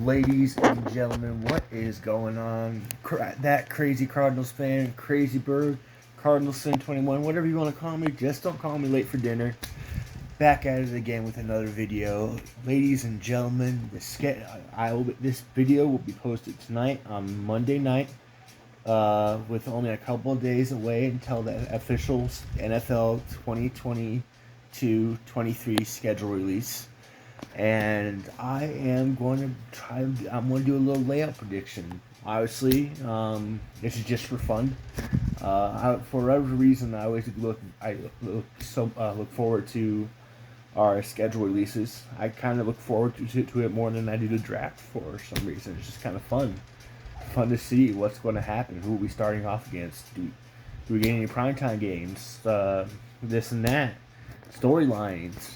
Ladies and gentlemen, what is going on? That crazy Cardinals fan, crazy bird, Cardinals fan 21, whatever you want to call me, just don't call me late for dinner. Back at it again with another video. Ladies and gentlemen, this video will be posted tonight on Monday night, with only a couple of days away until the official NFL 2022-23 schedule release. And I am going to I'm going to do a little layout prediction. Obviously, this is just for fun. For whatever reason, I always look forward to our schedule releases. I kind of look forward to it more than I do the draft for some reason. It's just kind of fun to see what's going to happen. Who will we starting off against? Do we get any primetime games? This and that. Storylines.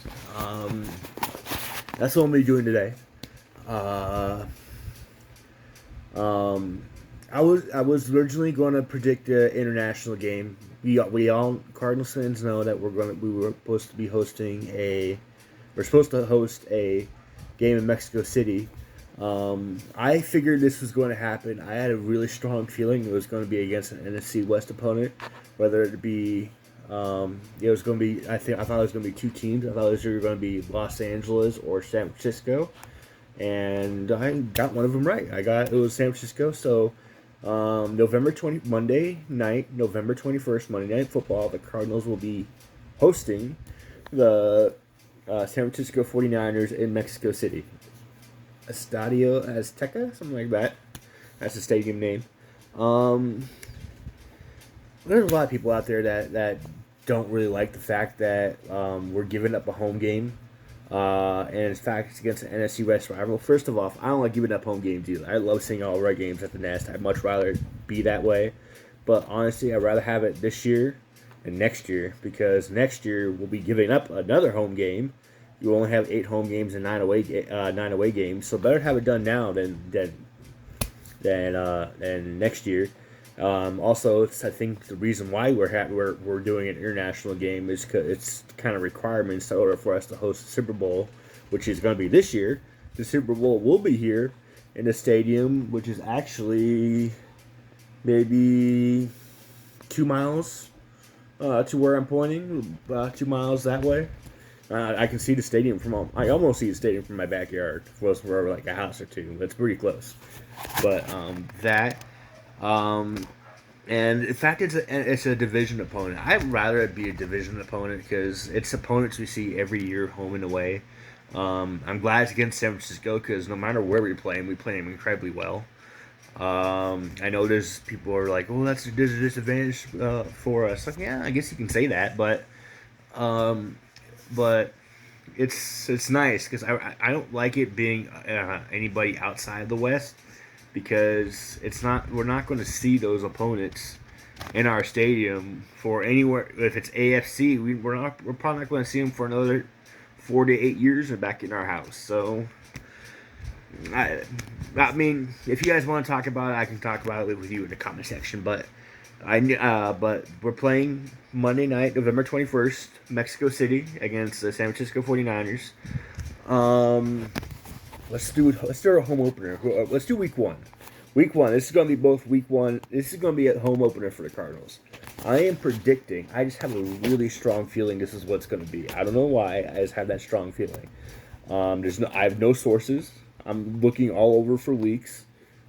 That's what I'm gonna be doing today. I was originally going to predict an international game. We all Cardinals fans know that we're supposed to host a game in Mexico City. I figured this was going to happen. I had a really strong feeling it was going to be against an NFC West opponent, whether it be. It was going to be. I thought it was going to be two teams. I thought it was either going to be Los Angeles or San Francisco, and I got one of them right. It was San Francisco. So, Monday night, November 21st, Monday Night Football. The Cardinals will be hosting the San Francisco 49ers in Mexico City. Estadio Azteca, something like that. That's the stadium name. There's a lot of people out there that don't really like the fact that we're giving up a home game. And in fact, it's against an NFC West rival. First of all, I don't like giving up home games either. I love seeing all our games at the Nest. I'd much rather it be that way. But honestly, I'd rather have it this year and next year, because next year we'll be giving up another home game. You only have 8 home games and 9 away games. So better have it done now than next year. Also, I think the reason why we're doing an international game is because it's kind of requirements in order for us to host the Super Bowl, which is going to be this year. The Super Bowl will be here in the stadium, which is actually maybe 2 miles to where I'm pointing, 2 miles that way. I can see the stadium I almost see the stadium from my backyard. Close for like a house or two. It's pretty close. But and in fact, it's a division opponent. I'd rather it be a division opponent because it's opponents we see every year, home and away. I'm glad it's against San Francisco because no matter where we play them incredibly well. I know there's people who are like, "Oh, there's a disadvantage for us." Like, yeah, I guess you can say that, but it's nice because I don't like it being anybody outside the West, because we're not going to see those opponents in our stadium for anywhere. If it's AFC, we're probably not going to see them for another 4 to 8 years back in our house. So I mean, if you guys want to talk about it, I can talk about it with you in the comment section. But but we're playing Monday night, November 21st, Mexico City against the San Francisco 49ers. Let's do a home opener. Let's do week one. Week one. This is going to be both week one. This is going to be a home opener for the Cardinals. I am predicting. I just have a really strong feeling this is what's going to be. I don't know why. I just have that strong feeling. I have no sources. I'm looking all over for leaks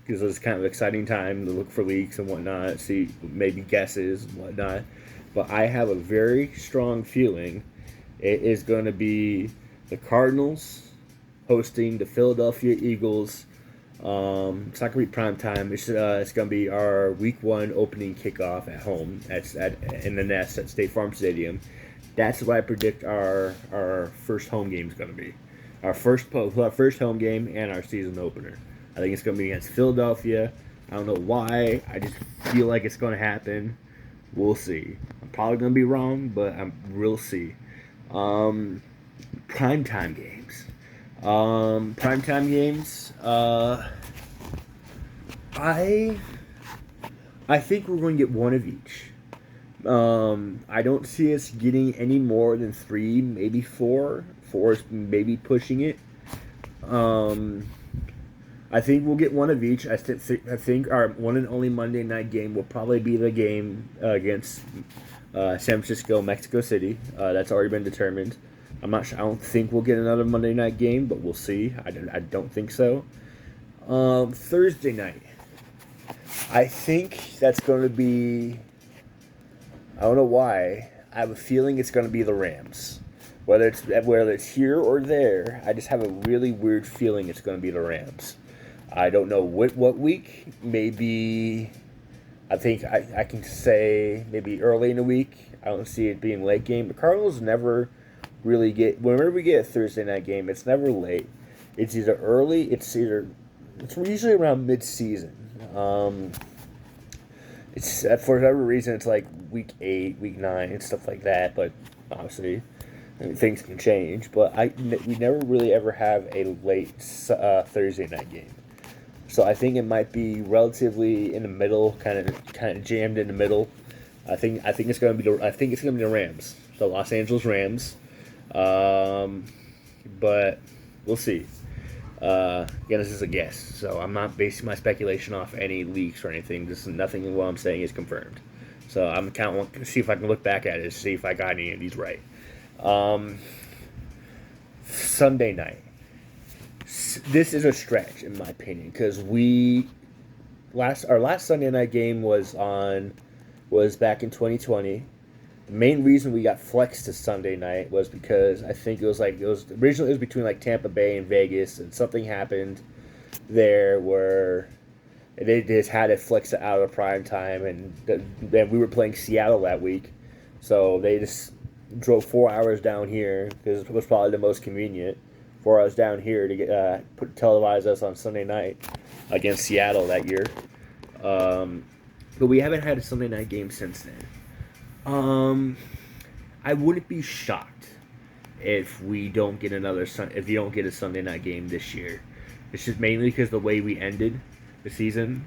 because it's kind of an exciting time to look for leaks and whatnot. See maybe guesses and whatnot. But I have a very strong feeling it is going to be the Cardinals hosting the Philadelphia Eagles. It's not going to be prime time. It's going to be our week one opening kickoff at home in the Nest at State Farm Stadium. That's what I predict our first home game is going to be. Our first home game and our season opener. I think it's going to be against Philadelphia. I don't know why. I just feel like it's going to happen. We'll see. I'm probably going to be wrong, but we'll see. Primetime games. Primetime games. I think we're going to get one of each. I don't see us getting any more than 3, maybe 4. 4 is maybe pushing it. I think we'll get one of each. I think our one and only Monday night game will probably be the game against San Francisco, Mexico City. That's already been determined. I'm not sure. I don't think we'll get another Monday night game, but we'll see. I don't think so. Thursday night. I think that's going to be. I don't know why. I have a feeling it's going to be the Rams. Whether it's here or there, I just have a really weird feeling it's going to be the Rams. I don't know what week. Maybe I think I can say maybe early in the week. I don't see it being late game. The Cardinals never really get. Whenever we get a Thursday night game, it's never late. It's either early. It's usually around mid-season. It's for whatever reason it's like week 8, week 9, and stuff like that. But obviously, things can change. But we never really ever have a late Thursday night game. So I think it might be relatively in the middle, kind of jammed in the middle. I think it's going to be the Rams, the Los Angeles Rams. But we'll see. Again, this is a guess, so I'm not basing my speculation off any leaks or anything. This is nothing of what I'm saying is confirmed. So I'm kind of see if I can look back at it, see if I got any of these right. Sunday night. This is a stretch in my opinion because our last Sunday night game was back in 2020. The main reason we got flexed to Sunday night was because I think originally it was between like Tampa Bay and Vegas, and something happened there where they just had it flexed out of prime time, and we were playing Seattle that week, so they just drove 4 hours down here because it was probably the most convenient. 4 hours down here to get televise us on Sunday night against Seattle that year, but we haven't had a Sunday night game since then. I wouldn't be shocked if we don't get if you don't get a Sunday night game this year. It's just mainly because the way we ended the season.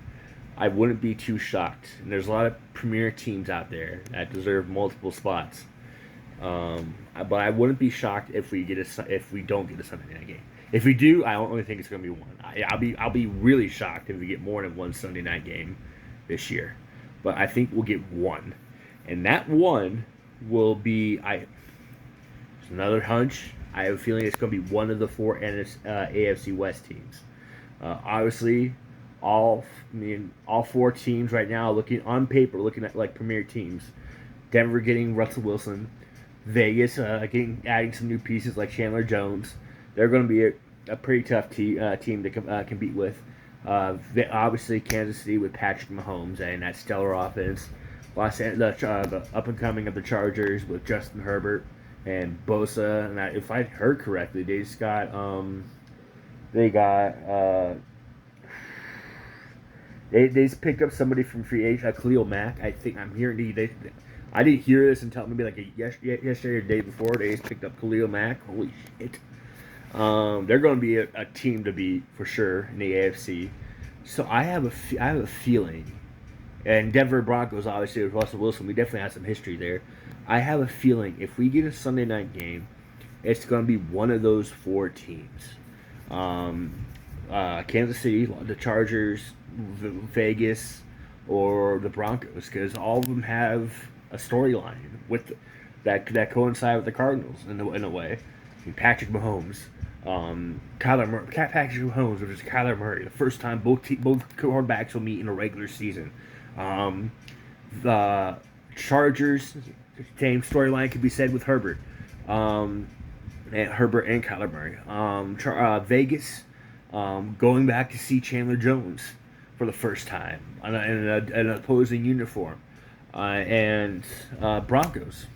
I wouldn't be too shocked. And there's a lot of premier teams out there that deserve multiple spots. But I wouldn't be shocked if we don't get a Sunday night game. If we do, I don't really think it's going to be one. I'll be really shocked if we get more than one Sunday night game this year. But I think we'll get one. And that one will be, it's another hunch. I have a feeling it's going to be one of the 4 AFC West teams. Obviously, all 4 teams right now looking at like premier teams. Denver getting Russell Wilson, Vegas adding some new pieces like Chandler Jones. They're going to be a pretty tough team to compete with. Obviously, Kansas City with Patrick Mahomes and that stellar offense. The up and coming of the Chargers with Justin Herbert and Bosa, and if I heard correctly, they just got they just picked up somebody from free agent, Khalil Mack. I think I'm hearing I didn't hear this until maybe like yesterday or the day before. They just picked up Khalil Mack. Holy shit! They're going to be a team to beat for sure in the AFC. So I have a feeling. And Denver Broncos, obviously, with Russell Wilson, we definitely have some history there. I have a feeling if we get a Sunday night game, it's going to be one of those 4 teams. Kansas City, the Chargers, Vegas, or the Broncos, because all of them have a storyline with that coincide with the Cardinals in a way. I mean, Patrick Mahomes, Patrick Mahomes versus Kyler Murray, the first time both quarterbacks will meet in a regular season. The Chargers, same storyline could be said with Herbert, and Kyler Murray. Vegas, going back to see Chandler Jones for the first time in an opposing uniform, and Broncos,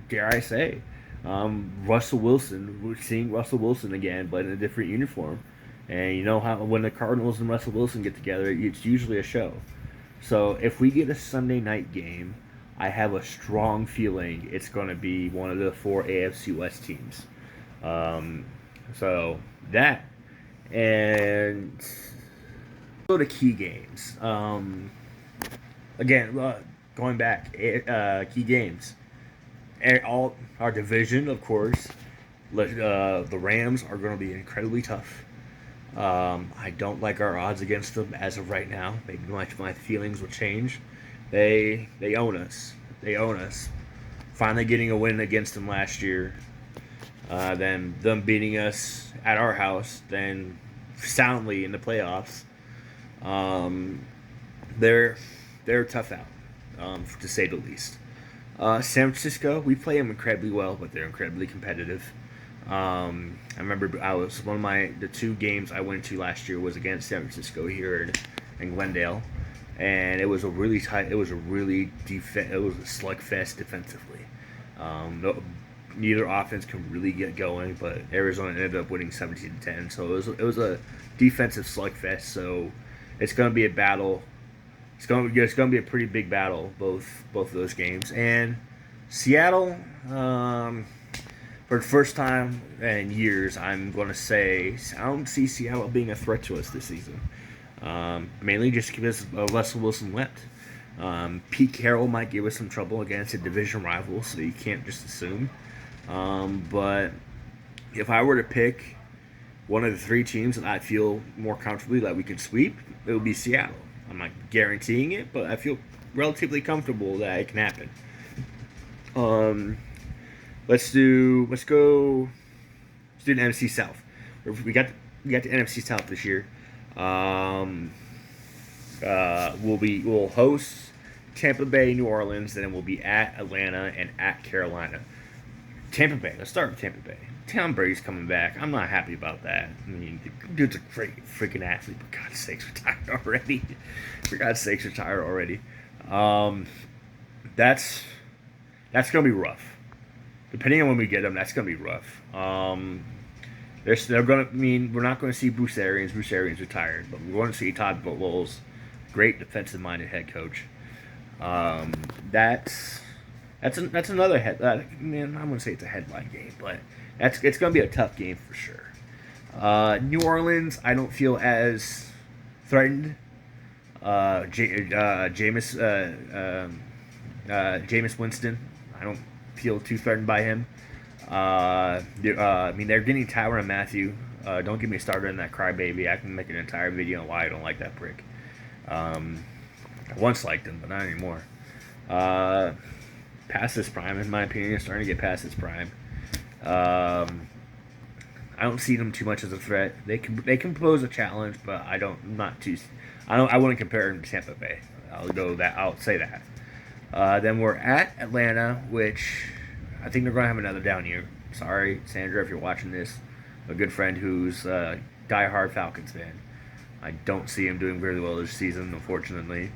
dare I say, Russell Wilson. We're seeing Russell Wilson again, but in a different uniform. And you know how when the Cardinals and Russell Wilson get together, it's usually a show. So if we get a Sunday night game, I have a strong feeling it's going to be one of the 4 AFC West teams. So that, and go to key games. Again, going back, key games. All our division, of course. The Rams are going to be incredibly tough. I don't like our odds against them as of right now. Maybe my feelings will change. They own us. They own us. Finally getting a win against them last year. Then them beating us at our house. Then soundly in the playoffs. Um, they're tough out, to say the least. San Francisco, we play them incredibly well, but they're incredibly competitive. I remember the 2 games I went to last year was against San Francisco here in Glendale, and it was a really tight. It was a really it was a slugfest defensively. Neither offense can really get going, but Arizona ended up winning 17-10. So it was a defensive slugfest. So it's going to be a battle. It's going to be a pretty big battle, both of those games. And Seattle, for the first time in years, I'm going to say I don't see Seattle being a threat to us this season. Mainly just because Russell Wilson left. Pete Carroll might give us some trouble against a division rival, so you can't just assume. But if I were to pick one of the 3 teams that I feel more comfortably that we could sweep, it would be Seattle. I'm not guaranteeing it, but I feel relatively comfortable that it can happen. Let's do the NFC South. We got the NFC South this year. We'll host Tampa Bay, New Orleans, then we'll be at Atlanta and at Carolina. Tampa Bay. Let's start with Tampa Bay. Tom Brady's coming back. I'm not happy about that. I mean, the dude's a great freaking athlete. For God's sakes, retire already. For God's sakes, retire already. That's gonna be rough. Depending on when we get them, that's gonna be rough. They're gonna. I mean, we're not gonna see Bruce Arians. Bruce Arians retired, but we're going to see Todd Bowles, great defensive-minded head coach. That's another man, I wouldn't say it's a headline game, but it's going to be a tough game for sure. New Orleans, I don't feel as threatened. Jameis Winston, I don't feel too threatened by him. I mean, they're getting Tyrann Mathieu. Don't get me started on that crybaby. I can make an entire video on why I don't like that prick. I once liked him, but not anymore. Past his prime, in my opinion, is starting to get past his prime. I don't see them too much as a threat. They can pose a challenge, but I wouldn't compare them to Tampa Bay. I'll say that. Then we're at Atlanta, which I think they're going to have another down year. Sorry, Sandra, if you're watching this. A good friend who's a diehard Falcons fan. I don't see him doing very well this season, unfortunately.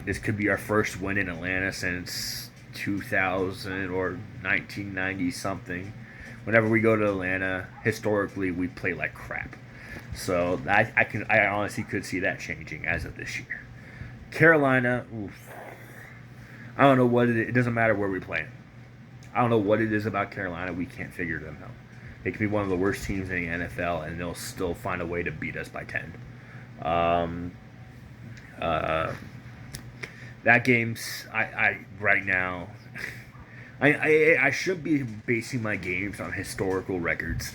This could be our first win in Atlanta since 2000 or 1990 something. Whenever we go to Atlanta, historically we play like crap. So I honestly could see that changing as of this year. Carolina, oof. I don't know what it is. It doesn't matter where we play them. I don't know what it is about Carolina. We can't figure them out. They could be one of the worst teams in the NFL, and they'll still find a way to beat us by 10. That game's right now. I should be basing my games on historical records,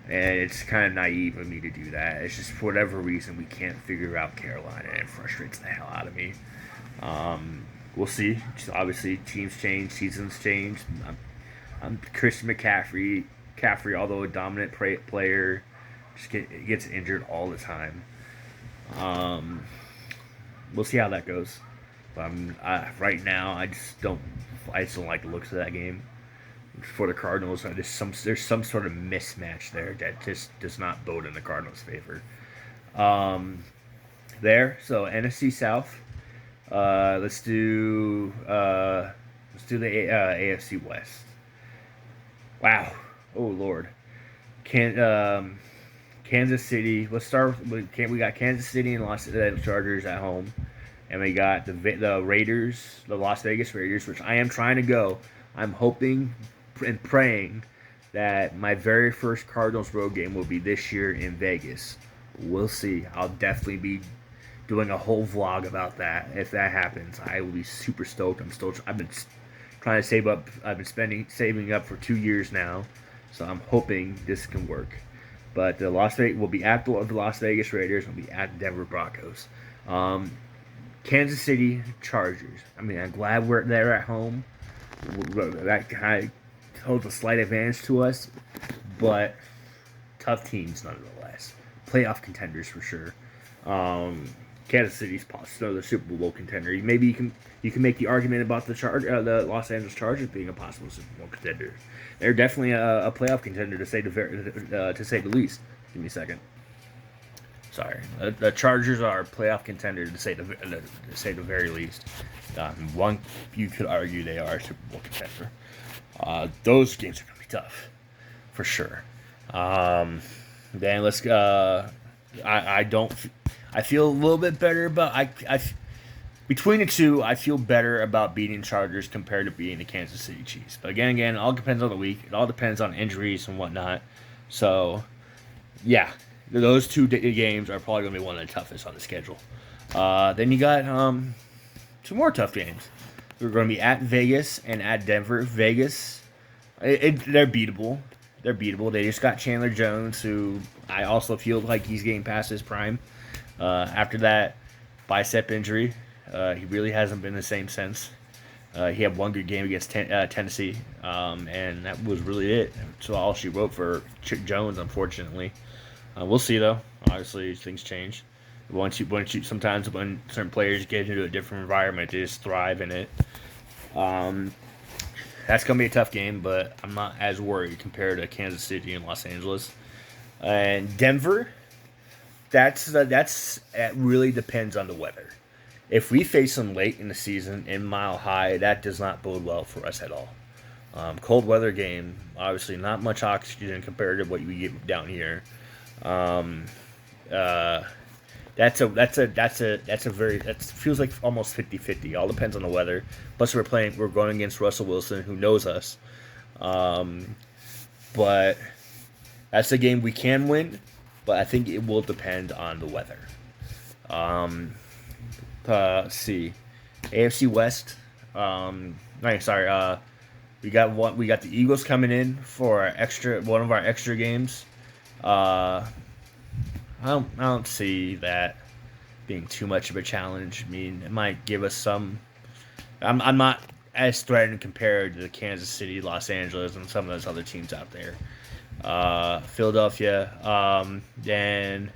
and it's kind of naive of me to do that. It's just for whatever reason we can't figure out Carolina, and it frustrates the hell out of me. We'll see. Obviously, teams change, seasons change. I'm Christian McCaffrey, although a dominant player, just gets injured all the time. We'll see how that goes. But right now, I just don't like the looks of that game. For the Cardinals, there's some sort of mismatch there that just does not bode in the Cardinals' favor. So NFC South. Let's do the AFC West. Wow. Oh Lord. Kansas City. Let's start with we got Kansas City and Los Angeles Chargers at home, and we got the Raiders, the Las Vegas Raiders, which I am trying to go. I'm hoping and praying that my very first Cardinals road game will be this year in Vegas. We'll see. I'll definitely be doing a whole vlog about that. If that happens, I will be super stoked. I've been trying to save up. I've been saving up for 2 years now, so I'm hoping this can work. But the Las Vegas will be at the Las Vegas Raiders. Will be at the Denver Broncos. Kansas City Chargers. I mean, I'm glad they're at home. That kind of holds a slight advantage to us, but tough teams nonetheless. Playoff contenders for sure. Kansas City's another Super Bowl contender. Maybe you can make the argument about the Los Angeles Chargers being a possible Super Bowl contender. They're definitely a playoff contender to say the least. Give me a second. Sorry, the Chargers are a playoff contender to say the very least. One, you could argue they are a Super Bowl contender. Those games are going to be tough, for sure. Then let's. I feel a little bit better about between the two. I feel better about beating Chargers compared to beating the Kansas City Chiefs. But again, it all depends on the week. It all depends on injuries and whatnot. So, yeah. Those two games are probably going to be one of the toughest on the schedule. Then you got two more tough games. We're going to be at Vegas and at Denver. Vegas, they're beatable. They're beatable. They just got Chandler Jones, who I also feel like he's getting past his prime. After that bicep injury, he really hasn't been the same since. He had one good game against Tennessee, and that was really it. That's all she wrote for Jones, unfortunately. We'll see though. Obviously, things change. Sometimes when certain players get into a different environment, they just thrive in it. That's gonna be a tough game, but I'm not as worried compared to Kansas City and Los Angeles and Denver. It really depends on the weather. If we face them late in the season in Mile High, that does not bode well for us at all. Cold weather game, obviously not much oxygen compared to what we get down here. That feels like almost 50-50. All depends on the weather. Plus we're going against Russell Wilson, who knows us. But that's a game we can win, but I think it will depend on the weather. Let's see. AFC West. We got the Eagles coming in for one of our extra games. I don't see that being too much of a challenge. I mean, it might give us some. I'm not as threatened compared to the Kansas City, Los Angeles, and some of those other teams out there. Philadelphia. Then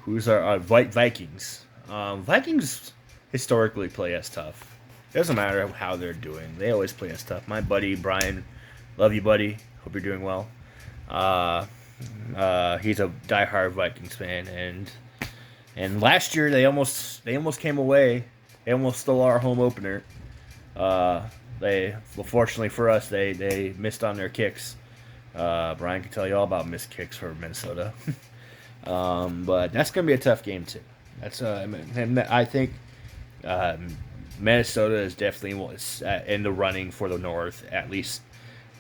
who's our Vikings? Vikings historically play us tough. Doesn't matter how they're doing. They always play us tough. My buddy Brian, love you, buddy. Hope you're doing well. He's a diehard Vikings fan, and last year they almost came away. They almost stole our home opener. Fortunately for us, they missed on their kicks. Brian can tell you all about missed kicks for Minnesota. But that's gonna be a tough game too. I think Minnesota is definitely in the running for the North, at least.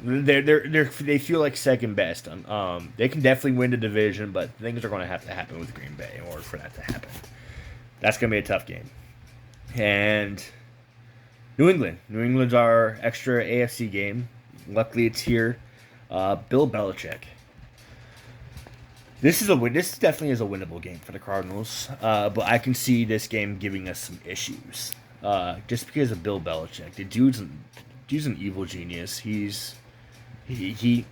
They feel like second best. They can definitely win the division, but things are going to have to happen with Green Bay in order for that to happen. That's going to be a tough game. And New England. New England's our extra AFC game. Luckily, it's here. Bill Belichick. This definitely is a winnable game for the Cardinals, but I can see this game giving us some issues. Just because of Bill Belichick, the dude's an evil genius. You can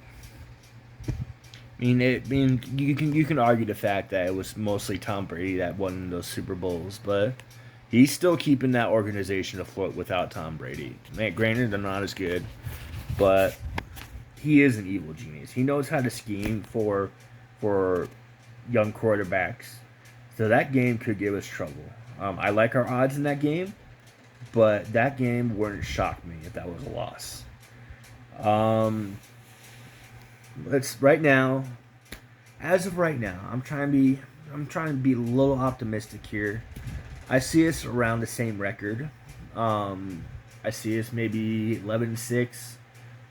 argue the fact that it was mostly Tom Brady that won those Super Bowls, but he's still keeping that organization afloat without Tom Brady. Man, granted, they're not as good, but he is an evil genius. He knows how to scheme for young quarterbacks, so that game could give us trouble. I like our odds in that game, but that game wouldn't shock me if that was a loss. As of right now, I'm trying to be a little optimistic here. I see us around the same record. I see us maybe 11-6,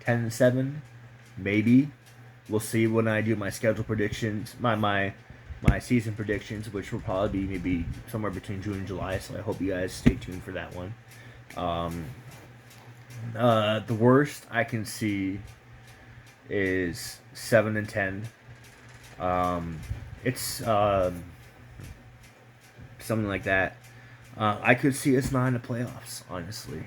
10-7, maybe. We'll see when I do my schedule predictions, my season predictions, which will probably be maybe somewhere between June and July. So I hope you guys stay tuned for that one. The worst I can see is 7-10. It's something like that. I could see us not in the playoffs, honestly.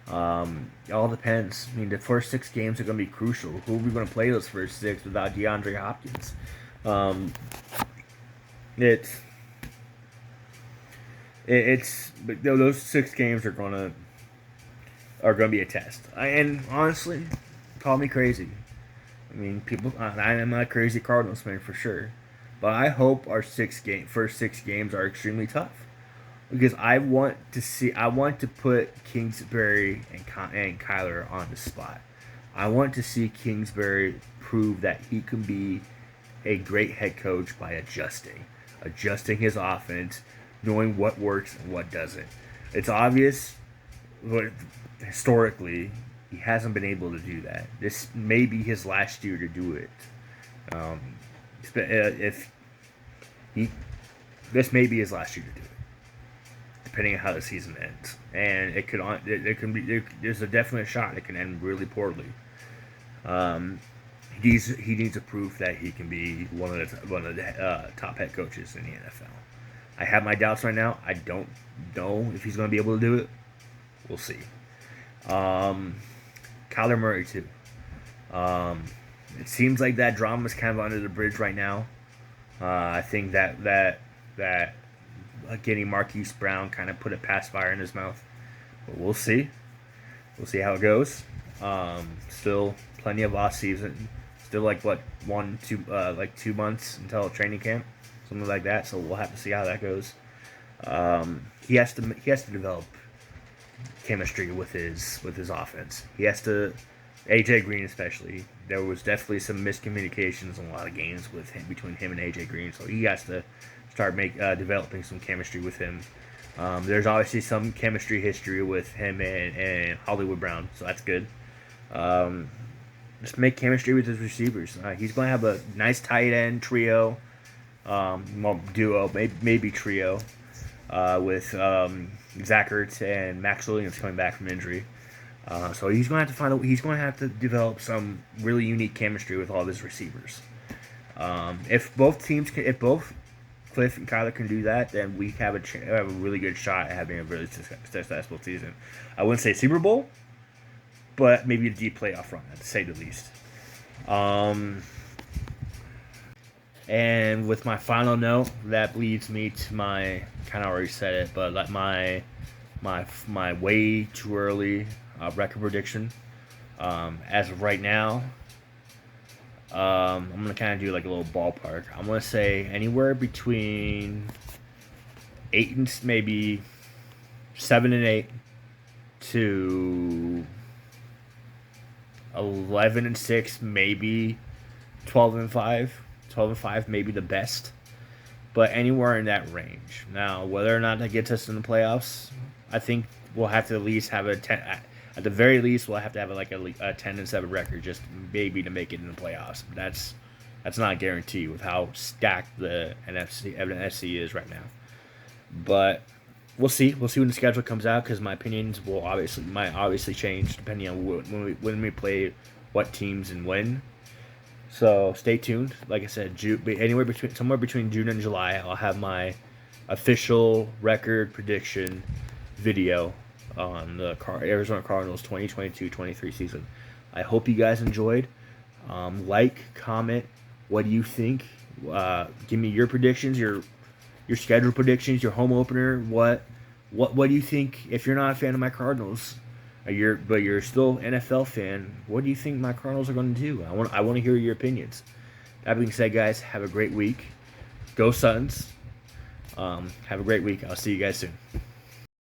It all depends. I mean, the first 6 games are going to be crucial. Who are we going to play those first 6 without DeAndre Hopkins? Um, it's but those 6 games are gonna be a test. And honestly, call me crazy. I mean, I am not a crazy Cardinals fan for sure, but I hope our first 6 games are extremely tough because I want to put Kingsbury and Kyler on the spot. I want to see Kingsbury prove that he can be a great head coach by adjusting his offense, knowing what works and what doesn't. It's obvious, but historically, he hasn't been able to do that. This may be his last year to do it. Um, if he, this may be his last year to do it, depending on how the season ends, and there's a definite shot it can end really poorly. He needs to prove that he can be one of the top head coaches in the NFL. I have my doubts right now. I don't know if he's going to be able to do it. We'll see. Kyler Murray too. It seems like that drama is kind of under the bridge right now. I think that getting Marquise Brown kind of put a pacifier in his mouth. But we'll see. We'll see how it goes. Still plenty of off season. Still like 2 months until training camp, something like that. So we'll have to see how that goes. He has to develop chemistry with his offense. He has to. AJ Green especially. There was definitely some miscommunications in a lot of games between him and AJ Green. So he has to start developing some chemistry with him. There's obviously some chemistry history with him and Hollywood Brown, so that's good. Just make chemistry with his receivers. He's going to have a nice tight end trio, duo, maybe trio, with Zach Ertz and Max Williams coming back from injury. So he's going to have to develop some really unique chemistry with all of his receivers. If both Cliff and Kyler can do that, then we have a really good shot at having a really successful season. I wouldn't say Super Bowl, but maybe a deep playoff run, to say the least. And with my final note, that leads me to my, kind of already said it, but like my way too early record prediction. As of right now, I'm gonna kind of do like a little ballpark. I'm gonna say anywhere between 7-8 to 11-6, maybe 12-5. 12-5 maybe the best, but anywhere in that range. Now, whether or not that gets us in the playoffs, I think we'll have to at least have a 10. At the very least, we'll have to have a 10-7 record, just maybe to make it in the playoffs. But that's not a guarantee with how stacked the NFC is right now. But we'll see. We'll see when the schedule comes out, because my opinions might obviously change depending on when we play what teams and when. So stay tuned. Like I said, somewhere between June and July, I'll have my official record prediction video on the Arizona Cardinals 2022-23 season. I hope you guys enjoyed. Comment. What do you think? Give me your predictions, your schedule predictions, your home opener. What do you think? If you're not a fan of my Cardinals, but you're still NFL fan, what do you think my Cardinals are going to do? I want to hear your opinions. That being said, guys, have a great week. Go Suns. Have a great week. I'll see you guys soon.